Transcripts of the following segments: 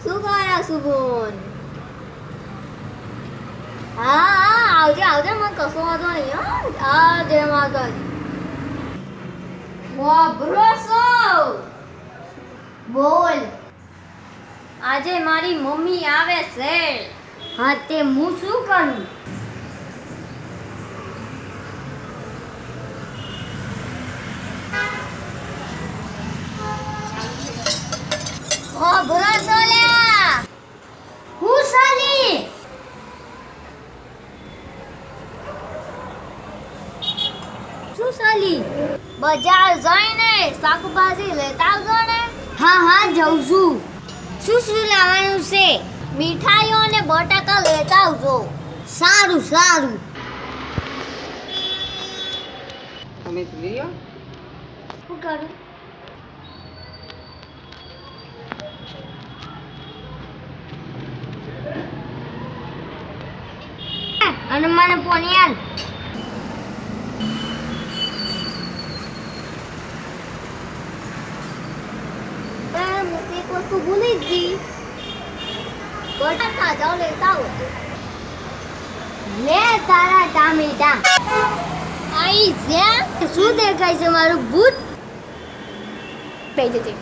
શું કરો સુગુન? હા આવજે આવજે, મને કશો વાંધો નહીં હો. જય માતાજી. વાપરો બોલ. આજે મારી મમ્મી આવે છે. હા તે હું શું કરું? ભરોસો લ્યા. હું સાલી શું સાલી? બજાર જઈને શાકભાજી લેતા આવજો ને. હા જઉં છું. શું શું લાવવાનું છે? મીઠાઈઓ અને બટાકા લેતા આવજો. સારું. તમે લઈ આવો. શું કરું? અને મને પોનિયાલ એક વસ્તુ ભૂલી ગઈ. બટાકા જાઓ લેતા આવો. લે તારા ટામેટા. આઈ જ્યાં શું દેખાય છે? મારું ભૂત પઈ જજે.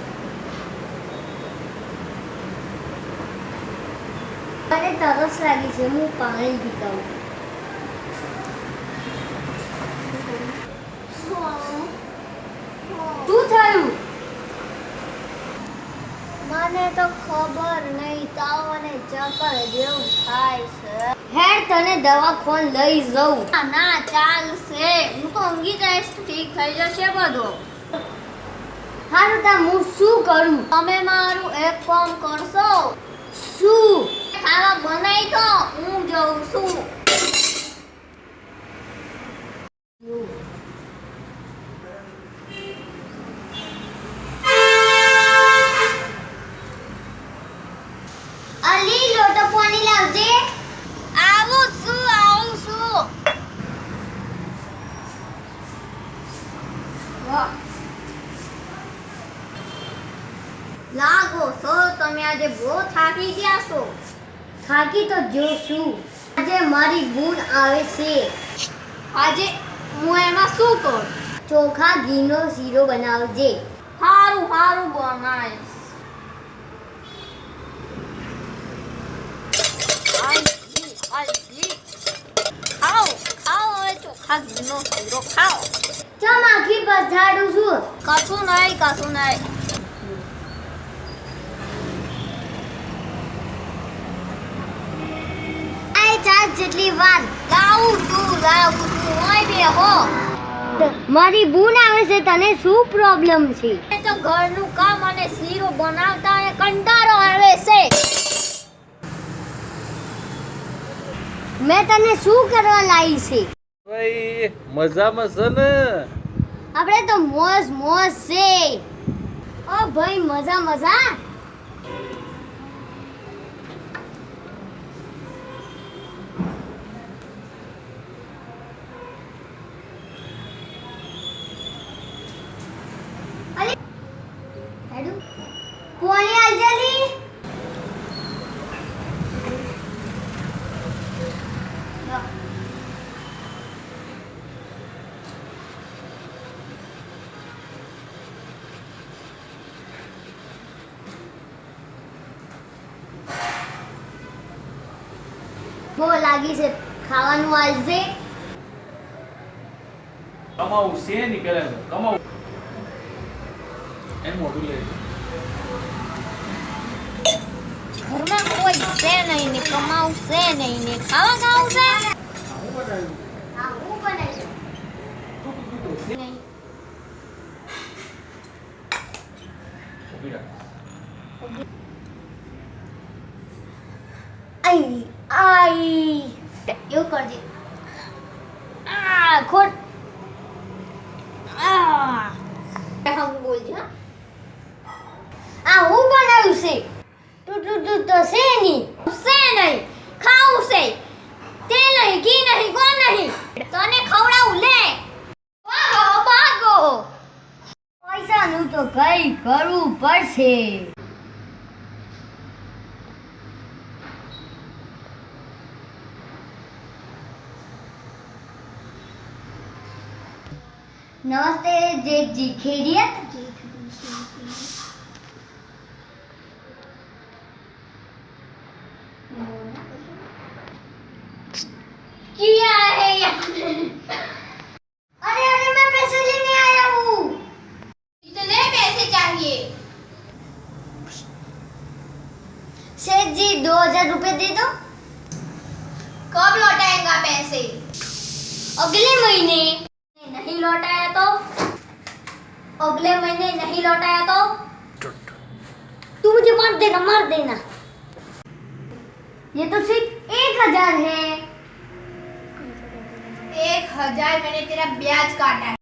મને તરસ લાગી છે, હું પાણી પીતા હું. શું થયું? મને તો ખબર નહીં, તાવ અને ચક્કર જેવું થાય છે. હેડ તને દવાખાને લઈ જાઉં. ના ચાલશે, હું તો ઊંઘી જઈશ, ઠીક થઈ જશે બધું. હારું તા હું શું કરું? તમે મારું એક કામ કરશો. શું? ખાવા બનાવી તો હું જઉં છું. અલી લોટો પાણી લાવજે. આવું છું. લાગો છો તમે આજે બહુ થાકી ગયા છો. થાકી તો જોશું. આજે મારી બૂન આવે છે. આજે હું એમાં શું કરું? ચોખા ઘીનો શીરો બનાવજે. સારું બનાવીશ. ખાઓ હવે ચોખા ઘીનો શીરો ખાઓ. ચમ આખી પછાડું છું. કશું નહીં. જેટલી વાર લાવું છું ઓય બેહો. મારી બૂન આવે છે, તને શું પ્રોબ્લેમ છે? તો ઘરનું કામ અને શીરો બનાવતા એ કંટાળો આવે છે. મેં તને શું કરવા લાવી છે? ભાઈ મજામાં છે ને? આપણે તો મોજ છે. ઓ ભાઈ મજા. કોની આલજલી? બહુ લાગી છે, ખાવાનું આલજે. કમાવું છે ની પેલા કમાવું એમ મોઢું લે. ઘરમાં કોઈ છે નહીં ને કમાવું છે નહીં ને ખાવા ખાવું છે. હું બનાવી નહીં. આઈ એવું કરજે. ખોટ હું બોલજો. હું બનાવ્યું છે. તું તો છે નહીં ખાવું છે. તે નહીં ઘી નહીં કોણ નહીં તને ખવડાવું. લે ભાગો. પૈસાનું તો કઈ કરવું પડશે. नमस्ते जेठ जी, खैरियत? क्या है यहाँ? अरे अरे मैं पैसे लेने आया हूँ। कितने पैसे चाहिए? सेठ जी 2000 रुपए दे दो। कब लौटाएगा पैसे? अगले महीने। नहीं लौटाया तो? अगले महीने नहीं लौटाया तो? तू मुझे मार देना। ये तो सिर्फ 1000 है। 1000 मैंने तेरा ब्याज काटा है।